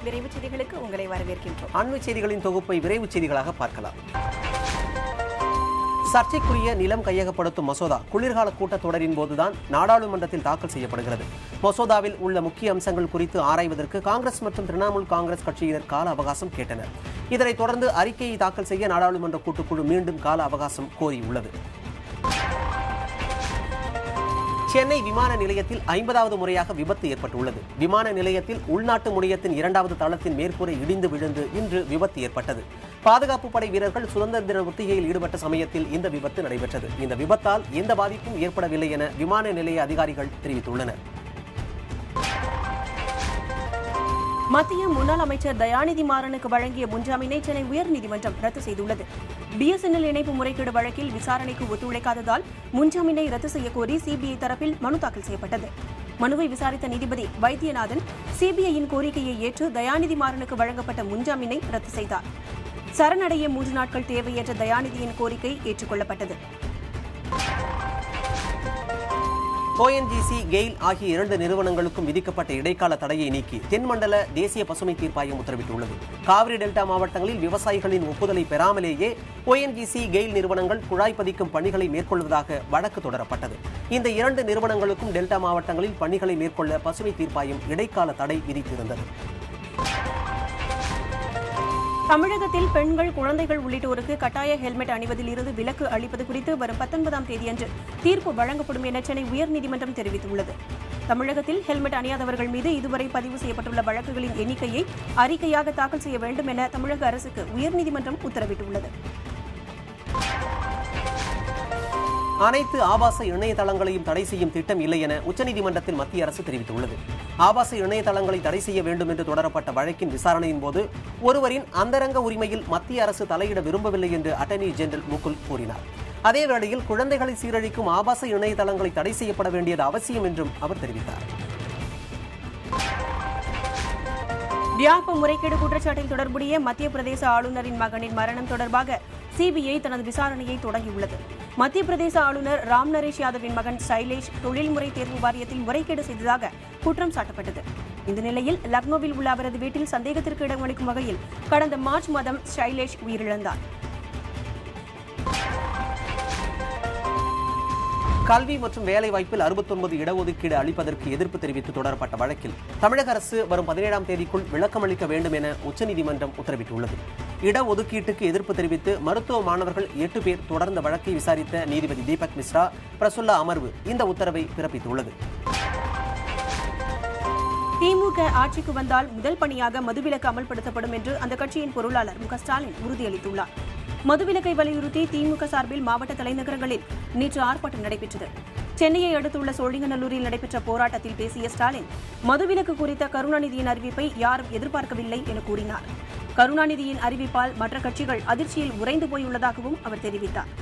விரைவு செய்திகளுக்கு உங்களை வரவேற்கின்றோம். அண்மை செய்திகளின் தொகுப்பை விரைவு செய்திகளாக பார்க்கலாம். சர்ச்சைக்குரிய நிலம் கையகப்படுத்தும் மசோதா குளிர்கால கூட்டத்தொடரின் போதுதான் நாடாளுமன்றத்தில் தாக்கல் செய்யப்படுகிறது. மசோதாவில் உள்ள முக்கிய அம்சங்கள் குறித்து ஆராய்வதற்கு காங்கிரஸ் மற்றும் திரிணாமுல் காங்கிரஸ் கட்சியினர் கால அவகாசம் கேட்டனர். இதனைத் தொடர்ந்து அறிக்கையை தாக்கல் செய்ய நாடாளுமன்ற கூட்டுக்குழு மீண்டும் கால அவகாசம் கோரியுள்ளது. சென்னை விமான நிலையத்தில் 50வது முறையாக விபத்து ஏற்பட்டுள்ளது. விமான நிலையத்தில் உள்நாட்டு முனையத்தின் 2வது தளத்தின் மேற்கூரை இடிந்து விழுந்து இன்று விபத்து ஏற்பட்டது. பாதுகாப்பு படை வீரர்கள் சுதந்திர தின ஒத்திகையில் ஈடுபட்ட சமயத்தில் இந்த விபத்து நடைபெற்றது. இந்த விபத்தால் எந்த பாதிப்பும் ஏற்படவில்லை என விமான நிலைய அதிகாரிகள் தெரிவித்துள்ளனர். மத்திய முன்னாள் அமைச்சர் தயாநிதி மாறனுக்கு வழங்கிய முன்ஜாமீனை சென்னை உயர்நீதிமன்றம் ரத்து செய்துள்ளது. BSNL இணைப்பு முறைகேடு வழக்கில் விசாரணைக்கு ஒத்துழைக்காததால் முன்ஜாமீனை ரத்து செய்யக்கோரி சிபிஐ தரப்பில் மனு தாக்கல் செய்யப்பட்டது. மனுவை விசாரித்த நீதிபதி வைத்தியநாதன் சிபிஐயின் கோரிக்கையை ஏற்று தயாநிதி மாறனுக்கு வழங்கப்பட்ட முன்ஜாமீனை ரத்து செய்தார். சரணடைய 3 நாட்கள் தேவை என்ற தயாநிதியின் கோரிக்கை ஏற்றுக்கொள்ளப்பட்டது. ONGC, கெயில் ஆகிய 2 நிறுவனங்களுக்கும் விதிக்கப்பட்ட இடைக்கால தடையை நீக்கி தென்மண்டல தேசிய பசுமை தீர்ப்பாயம் உத்தரவிட்டுள்ளது. காவிரி டெல்டா மாவட்டங்களில் விவசாயிகளின் ஒப்புதலை பெறாமலேயே ONGC, கெயில் நிறுவனங்கள் குழாய் பதிக்கும் பணிகளை மேற்கொள்வதாக வழக்கு தொடரப்பட்டது. இந்த 2 நிறுவனங்களுக்கும் டெல்டா மாவட்டங்களில் பணிகளை மேற்கொள்ள பசுமை தீர்ப்பாயம் இடைக்கால தடை விதித்திருந்தது. தமிழகத்தில் பெண்கள், குழந்தைகள் உள்ளிட்டோருக்கு கட்டாய ஹெல்மெட் அணிவதில் இருந்து விலக்கு அளிப்பது குறித்து வரும் 19ஆம் தேதியன்று தீர்ப்பு வழங்கப்படும் என சென்னை உயர்நீதிமன்றம் தெரிவித்துள்ளது. தமிழகத்தில் ஹெல்மெட் அணியாதவர்கள் மீது இதுவரை பதிவு செய்யப்பட்டுள்ள வழக்குகளின் எண்ணிக்கையை அறிக்கையாக தாக்கல் செய்ய வேண்டும் என தமிழக அரசுக்கு உயர்நீதிமன்றம் உத்தரவிட்டுள்ளது. அனைத்து ஆபாச இணையதளங்களையும் தடை செய்யும் திட்டம் இல்லை என உச்சநீதிமன்றத்தில் மத்திய அரசு தெரிவித்துள்ளது. ஆபாச இணையதளங்களை தடை செய்ய வேண்டும் என்று தொடரப்பட்ட வழக்கின் விசாரணையின் போது ஒருவரின் அந்தரங்க உரிமையில் மத்திய அரசு தலையிட விரும்பவில்லை என்று அட்டர்னி ஜெனரல் முகுல் கூறினார். அதேவேளையில் குழந்தைகளை சீரழிக்கும் ஆபாச இணையதளங்களை தடை செய்யப்பட வேண்டியது அவசியம் என்றும் அவர் தெரிவித்தார். வியாப முறைகேடு குற்றச்சாட்டில் தொடர்புடைய மத்திய பிரதேச ஆளுநரின் மகனின் மரணம் தொடர்பாக சிபிஐ தனது விசாரணையை தொடங்கியுள்ளது. மத்திய பிரதேச ஆளுநர் ராம் நரேஷ் யாதவின் மகன் சைலேஷ் தொழில்முறை தேர்வு வாரியத்தில் முறைகேடு செய்ததாக குற்றம் சாட்டப்பட்டது. இந்த நிலையில் லக்னோவில் உள்ள அவரது வீட்டில் சந்தேகத்திற்கு இடமளிக்கும் வகையில் கடந்த மார்ச் மாதம் சைலேஷ் உயிரிழந்தார். கல்வி மற்றும் வேலைவாய்ப்பில் 69 இடஒதுக்கீடு அளிப்பதற்கு எதிர்ப்பு தெரிவித்து தொடரப்பட்ட வழக்கில் தமிழக அரசு வரும் 17ஆம் தேதிக்குள் விளக்கமளிக்க வேண்டும் என உச்சநீதிமன்றம் உத்தரவிட்டுள்ளது. இடஒதுக்கீட்டுக்கு எதிர்ப்பு தெரிவித்து மருத்துவ மாணவர்கள் 8 பேர் தொடர்ந்த வழக்கை விசாரித்த நீதிபதி தீபக் மிஸ்ரா, பிரசுல்லா அமர்வு இந்த உத்தரவை பிறப்பித்துள்ளது. திமுக ஆட்சிக்கு வந்தால் முதல் பணியாக மதுவிலக்கு அமல்படுத்தப்படும் என்று அந்த கட்சியின் பொருளாளர் மு.க. ஸ்டாலின் உறுதியளித்துள்ளார். மதுவிலக்கை வலியுறுத்தி திமுக சார்பில் மாவட்ட தலைநகரங்களில் நேற்று ஆர்ப்பாட்டம் நடைபெற்றது. சென்னையை அடுத்துள்ள சோழிங்கநல்லூரில் நடைபெற்ற போராட்டத்தில் பேசிய ஸ்டாலின், மதுவிலக்கு குறித்த கருணாநிதியின் அறிவிப்பை யாரும் எதிர்பார்க்கவில்லை என கூறினார். கருணாநிதியின் அறிவிப்பால் மற்ற கட்சிகள் அதிர்ச்சியில் உறைந்து போயுள்ளதாகவும் அவர் தெரிவித்தார்.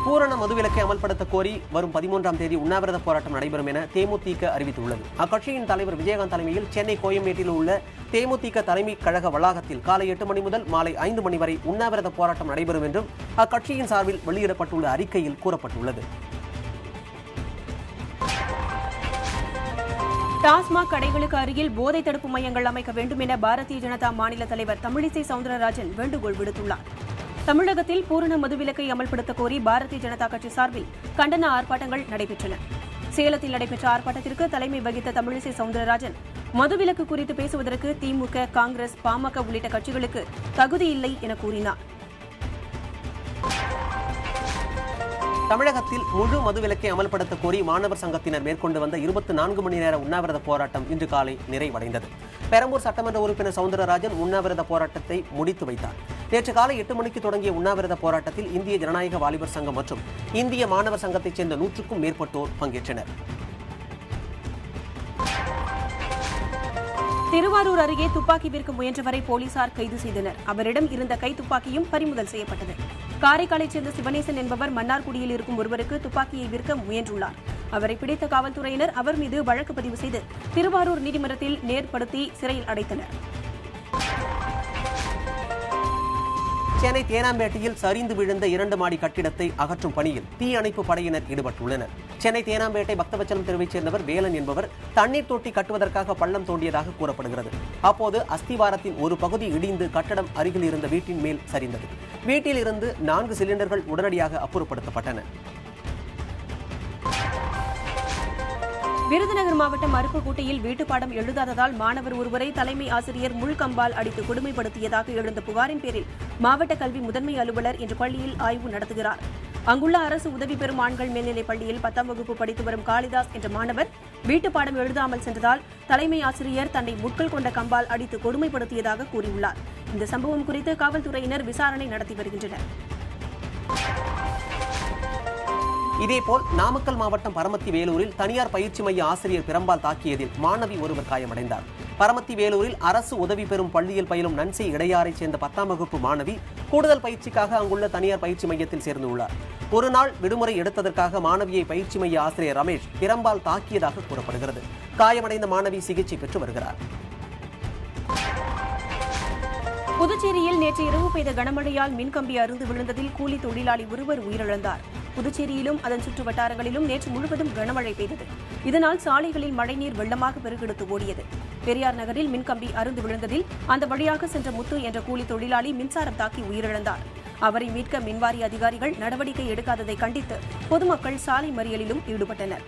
பூரண மதுவிலக்கை அமல்படுத்த கோரி வரும் 13ஆம் தேதி உண்ணாவிரத போராட்டம் நடைபெறும் என தேமுதிக அறிவித்துள்ளது. அக்கட்சியின் தலைவர் விஜயகாந்த் தலைமையில் சென்னை கோயம்பேட்டில் உள்ள தேமுதிக தலைமை கழக வளாகத்தில் காலை 8 மணி முதல் மாலை 5 மணி வரை உண்ணாவிரத போராட்டம் நடைபெறும் என்றும் அக்கட்சியின் சார்பில் வெளியிடப்பட்டுள்ள அறிக்கையில் கூறப்பட்டுள்ளது. டாஸ்மாக் கடைகளுக்கு அருகில் போதை தடுப்பு மையங்கள் அமைக்க வேண்டும் என பாரதிய ஜனதா மாநில தலைவர் தமிழிசை சவுந்தரராஜன் வேண்டுகோள் விடுத்துள்ளார். தமிழகத்தில் பூரண மதுவிலக்கை அமல்படுத்த கோரி பாரதிய ஜனதா கட்சி சார்பில் கண்டன ஆர்ப்பாட்டங்கள் நடைபெற்றன. சேலத்தில் நடைபெற்ற ஆர்ப்பாட்டத்திற்கு தலைமை வகித்த தமிழிசை சவுந்தரராஜன், மதுவிலக்கு குறித்து பேசுவதற்கு திமுக, காங்கிரஸ், பாமக உள்ளிட்ட கட்சிகளுக்கு தகுதியில்லை என கூறினார். தமிழகத்தில் முழு மதுவிலக்கை அமல்படுத்த கோரி மாணவர் சங்கத்தினர் மேற்கொண்டு வந்த 24 மணி நேர உண்ணாவிரத போராட்டம் இன்று காலை நிறைவடைந்தது. பெரம்பூர் சட்டமன்ற உறுப்பினர் சவுந்தரராஜன் உண்ணாவிரத போராட்டத்தை முடித்து வைத்தார். நேற்று காலை 8 மணிக்கு தொடங்கிய உண்ணாவிரத போராட்டத்தில் இந்திய ஜனநாயக வாலிபர் சங்கம் மற்றும் இந்திய மாணவர் சங்கத்தைச் சேர்ந்த 100க்கும் மேற்பட்டோர் பங்கேற்றனர். திருவாரூர் அருகே துப்பாக்கி விற்க முயன்றவரை போலீசார் கைது செய்தனர். அவரிடம் இருந்த கைத்துப்பாக்கியும் பறிமுதல் செய்யப்பட்டது. காரைக்காலைச் சேர்ந்த சிவனேசன் என்பவர் மன்னார்குடியில் இருக்கும் ஒருவருக்கு துப்பாக்கியை விற்க முயன்றுள்ளார். அவரை பிடித்த காவல்துறையினர் அவர் மீது வழக்கு பதிவு செய்து திருவாரூர் நீதிமன்றத்தில் நேர்படுத்தி சிறையில் அடைத்தனர். சென்னை தேனாம்பேட்டையில் சரிந்து விழுந்த 2 மாடி கட்டிடத்தை அகற்றும் பணியில் தீயணைப்பு படையினர் ஈடுபட்டுள்ளனர். சென்னை தேனாம்பேட்டை பக்தவச்சலம் தெருவைச் சேர்ந்தவர் வேலன் என்பவர் தண்ணீர் தொட்டி கட்டுவதற்காக பள்ளம் தோண்டியதாக கூறப்படுகிறது. அப்போது அஸ்திவாரத்தின் ஒரு பகுதி இடிந்து கட்டடம் அருகில் இருந்த வீட்டின் மேல் சரிந்தது. வீட்டில் இருந்து 4 சிலிண்டர்கள் உடனடியாக அப்புறப்படுத்தப்பட்டன. விருதுநகர் மாவட்டம் அருப்புக்கோட்டையில் வீட்டுப்பாடம் எழுதாததால் மாணவர் ஒருவரை தலைமை ஆசிரியர் முள்கம்பால் அடித்து கொடுமைப்படுத்தியதாக எழுந்த புகாரின் பேரில் மாவட்ட கல்வி முதன்மை அலுவலர் இன்று பள்ளியில் ஆய்வு நடத்துகிறார். அங்குள்ள அரசு உதவி பெறும் ஆண்கள் மேல்நிலைப் பள்ளியில் 10ஆம் வகுப்பு படித்து வரும் காளிதாஸ் என்ற மாணவர் வீட்டுப்பாடம் எழுதாமல் சென்றதால் தலைமை ஆசிரியர் தன்னை முட்கள் கொண்ட கம்பால் அடித்து கொடுமைப்படுத்தியதாக கூறியுள்ளார். இந்த சம்பவம் குறித்து காவல்துறையினர் விசாரணை நடத்தி வருகின்றனர். இதேபோல் நாமக்கல் மாவட்டம் பரமத்தி வேலூரில் தனியார் பயிற்சி மைய ஆசிரியர் பிரம்பால் தாக்கியதில் மாணவி ஒருவர் காயமடைந்தார். பரமத்தி வேலூரில் அரசு உதவி பெறும் பள்ளியில் பயிலும் நன்சை இடையாரைச் சேர்ந்த 10ஆம் வகுப்பு மாணவி கூடுதல் பயிற்சிக்காக அங்குள்ள தனியார் பயிற்சி மையத்தில் சேர்ந்துள்ளார். ஒரு நாள் விடுமுறை எடுத்ததற்காக மாணவியை பயிற்சி மைய ஆசிரியர் ரமேஷ் பிரம்பால் தாக்கியதாக கூறப்படுகிறது. காயமடைந்த மாணவி சிகிச்சை பெற்று வருகிறார். புதுச்சேரியில் நேற்று இரவு பெய்த கனமழையால் மின்கம்பி அறுந்து விழுந்ததில் கூலி தொழிலாளி ஒருவர் உயிரிழந்தார். புதுச்சேரியிலும் அதன் சுற்று வட்டாரங்களிலும் நேற்று முழுவதும் கனமழை பெய்தது. இதனால் சாலைகளில் மழைநீர் வெள்ளமாக பெருக்கெடுத்து ஓடியது. பெரியார் நகரில் மின்கம்பி அறுந்து விழுந்ததில் அந்த வழியாக சென்ற முத்து என்ற கூலி தொழிலாளி மின்சாரம் தாக்கி உயிரிழந்தார். அவரை மீட்க மின்வாரிய அதிகாரிகள் நடவடிக்கை எடுக்காததை கண்டித்து பொதுமக்கள் சாலை மறியலிலும் ஈடுபட்டனர்.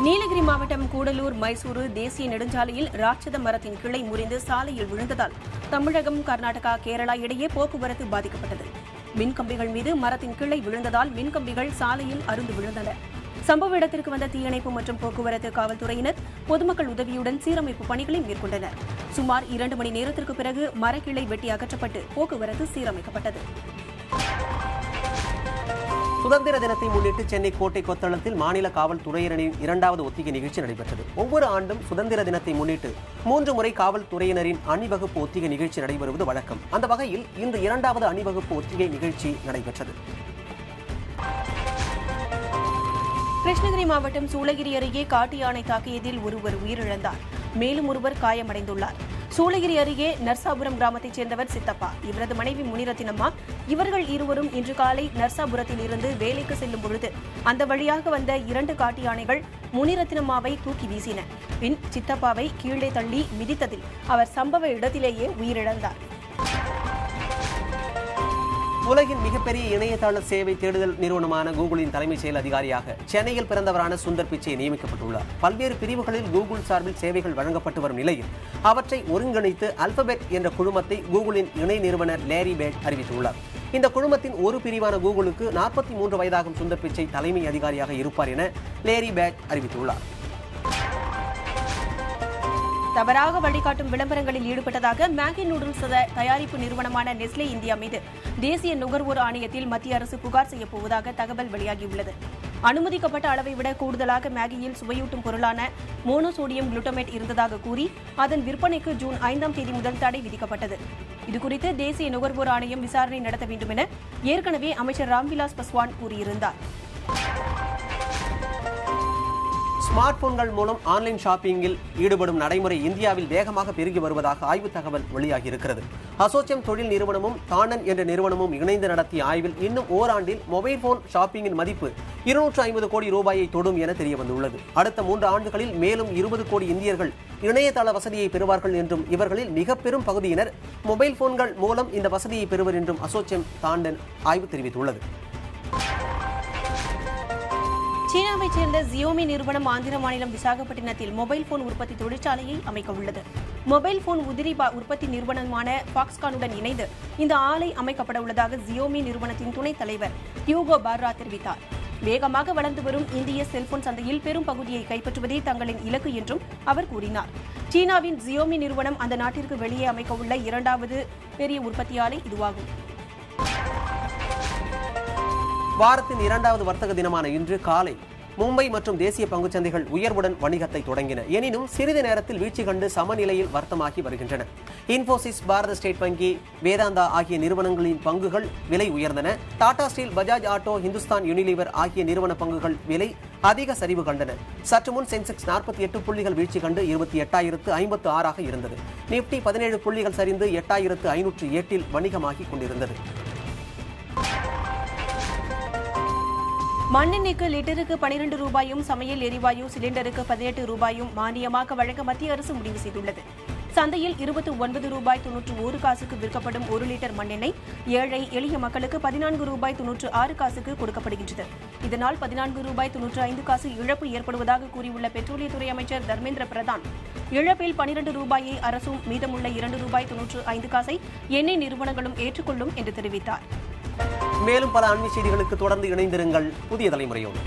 நீலகிரி மாவட்டம் கூடலூர் மைசூரு தேசிய நெடுஞ்சாலையில் ராட்சத மரத்தின் கிளை முறிந்து சாலையில் விழுந்ததால் தமிழகம், கர்நாடகா, கேரளா இடையே போக்குவரத்து பாதிக்கப்பட்டது. மின்கம்பிகள் மீது மரத்தின் கிளை விழுந்ததால் மின்கம்பிகள் சாலையில் அறுந்து விழுந்தன. சம்பவ இடத்திற்கு வந்த தீயணைப்பு மற்றும் போக்குவரத்து காவல்துறையினர் பொதுமக்கள் உதவியுடன் சீரமைப்பு பணிகளை மேற்கொண்டனர். சுமார் 2 மணி நேரத்திற்கு பிறகு மரக்கிளை வெட்டி அகற்றப்பட்டு போக்குவரத்து சீரமைக்கப்பட்டது. சுதந்திர தினத்தை முன்னிட்டு சென்னை கோட்டை கொத்தளத்தில் மாநில காவல்துறையினரின் 2வது ஒத்திகை நிகழ்ச்சி நடைபெற்றது. ஒவ்வொரு ஆண்டும் சுதந்திர தினத்தை முன்னிட்டு 3 முறை காவல்துறையினரின் அணிவகுப்பு ஒத்திகை நிகழ்ச்சி நடைபெறுவது வழக்கம். அந்த வகையில் இன்று 2வது அணிவகுப்பு ஒத்திகை நிகழ்ச்சி நடைபெற்றது. கிருஷ்ணகிரி மாவட்டம் சூளகிரி அருகே காட்டு யானை தாக்கியதில் ஒருவர் உயிரிழந்தார். மேலும் ஒருவர் காயமடைந்துள்ளார். சூளகிரி அருகே நர்சாபுரம் கிராமத்தைச் சேர்ந்தவர் சித்தப்பா, இவரது மனைவி முனிரத்தினம்மா. இவர்கள் இருவரும் இன்று காலை நர்சாபுரத்தில் இருந்து வேலைக்கு செல்லும் பொழுது அந்த வழியாக வந்த 2 காட்டு யானைகள் முனிரத்தினம்மாவை தூக்கி வீசின. பின் சித்தப்பாவை கீழே தள்ளி மிதித்ததில் அவர் சம்பவ இடத்திலேயே உயிரிழந்தார். உலகின் மிகப்பெரிய இணையதள சேவை தேடுதல் நிறுவனமான கூகுளின் தலைமைச் செயல் அதிகாரியாக சென்னையில் பிறந்தவரான சுந்தர் பிச்சை நியமிக்கப்பட்டுள்ளார். பல்வேறு பிரிவுகளில் கூகுள் சார்பில் சேவைகள் வழங்கப்பட்டு வரும் நிலையில் அவற்றை ஒருங்கிணைத்து அல்பபெட் என்ற குழுமத்தை கூகுளின் இணை நிறுவனர் லேரி பேக் அறிவித்துள்ளார். இந்த குழுமத்தின் ஒரு பிரிவான கூகுளுக்கு 43 வயதாகும் சுந்தர் பிச்சை தலைமை அதிகாரியாக இருப்பார் என லேரி பேக் அறிவித்துள்ளார். தவறாக வழிகாட்டும் விளம்பரங்களில் ஈடுபட்டதாக மேகி நூடுல்ஸ் தயாரிப்பு நிறுவனமான நெஸ்லே இந்தியா மீது தேசிய நுகர்வோர் ஆணையத்தில் மத்திய அரசு புகார் செய்யப்போவதாக தகவல் வெளியாகியுள்ளது. அனுமதிக்கப்பட்ட அளவை விட கூடுதலாக மேகியில் சுவையூட்டும் பொருளான மோனோசோடியம் குளுட்டமேட் இருந்ததாக கூறி அதன் விற்பனைக்கு ஜூன் 5ஆம் தேதி முதல் தடை விதிக்கப்பட்டது. இதுகுறித்து தேசிய நுகர்வோர் ஆணையம் விசாரணை நடத்த வேண்டும் என ஏற்கனவே அமைச்சர் ராம்விலாஸ் பாஸ்வான் கூறியிருந்தார். ஸ்மார்ட் போன்கள் மூலம் ஆன்லைன் ஷாப்பிங்கில் ஈடுபடும் நடைமுறை இந்தியாவில் வேகமாக பெருகி வருவதாக ஆய்வு தகவல் வெளியாகியிருக்கிறது. அசோச்சம் தொழில் நிறுவனமும் தானன் என்ற நிறுவனமும் இணைந்து நடத்திய ஆய்வில் இன்னும் ஓராண்டில் மொபைல் போன் ஷாப்பிங்கின் மதிப்பு 250 கோடி ரூபாயை தொடும் என தெரியவந்துள்ளது. அடுத்த 3 ஆண்டுகளில் மேலும் 20 கோடி இந்தியர்கள் இணையதள வசதியை பெறுவார்கள் என்றும் இவர்களில் மிக பெரும் பகுதியினர் மொபைல் போன்கள் மூலம் இந்த வசதியை பெறுவர் என்றும் அசோச்சம் தாண்டன் ஆய்வு தெரிவித்துள்ளது. சீனாவைச் சேர்ந்த ஜியோமி நிறுவனம் ஆந்திர மாநிலம் விசாகப்பட்டினத்தில் மொபைல் போன் உற்பத்தி தொழிற்சாலையை அமைக்க உள்ளது. மொபைல் போன் உதிரி உற்பத்தி நிறுவனமான பாக்ஸ்கானுடன் இணைந்து இந்த ஆலை அமைக்கப்பட உள்ளதாக ஜியோமி நிறுவனத்தின் துணைத் தலைவர் ஹியூகோ பார்ரா தெரிவித்தார். வேகமாக வளர்ந்து வரும் இந்திய செல்போன் சந்தையில் பெரும் பகுதியை கைப்பற்றுவதே தங்களின் இலக்கு என்றும் அவர் கூறினார். சீனாவின் ஜியோமி நிறுவனம் அந்த நாட்டிற்கு வெளியே அமைக்க உள்ள 2வது பெரிய உற்பத்தி ஆலை இதுவாகும். வாரத்தின் 2வது வர்த்தக தினமான இன்று காலை மும்பை மற்றும் தேசிய பங்குச்சந்தைகள் உயர்வுடன் வணிகத்தை தொடங்கின. எனினும் சிறிது நேரத்தில் வீழ்ச்சி கண்டு சமநிலையில் வர்த்தமாகி வருகின்றன. இன்போசிஸ், பாரத ஸ்டேட் வங்கி, வேதாந்தா ஆகிய நிறுவனங்களின் பங்குகள் விலை உயர்ந்தன. Tata Steel, Bajaj Auto, Hindustan Unilever ஆகிய நிறுவன பங்குகள் விலை அதிக சரிவு கண்டன. சற்று முன் சென்செக்ஸ் 48 புள்ளிகள் வீழ்ச்சி கண்டு 28,056 இருந்தது. நிப்டி 17 புள்ளிகள் சரிந்து 8,508 வணிகமாகி கொண்டிருந்தது. மண்ணெண்ணெய்க்கு லிட்டருக்கு 12 ரூபாயும், சமையல் எரிவாயு சிலிண்டருக்கு 18 ரூபாயும் மானியமாக வழங்க மத்திய அரசு முடிவு செய்துள்ளது. சந்தையில் 29 ரூபாய் 91 காசுக்கு விற்கப்படும் 1 லிட்டர் மண்ணெண்ணெய் ஏழை எளிய மக்களுக்கு 14 ரூபாய் 96 காசுக்கு கொடுக்கப்படுகின்றது. இதனால் 14 ரூபாய் 95 காசு இழப்பு ஏற்படுவதாக கூறியுள்ள பெட்ரோலியத்துறை அமைச்சர் தர்மேந்திர பிரதான், இழப்பில் 12 ரூபாயை அரசும் மீதமுள்ள 2 ரூபாய் 95 காசை எண்ணெய் நிறுவனங்களும் ஏற்றுக்கொள்ளும் என்று தெரிவித்தார். மேலும் பல அண்மை செய்திகளுக்கு தொடர்ந்து இணைந்திருங்கள் புதிய தலைமுறையோடு.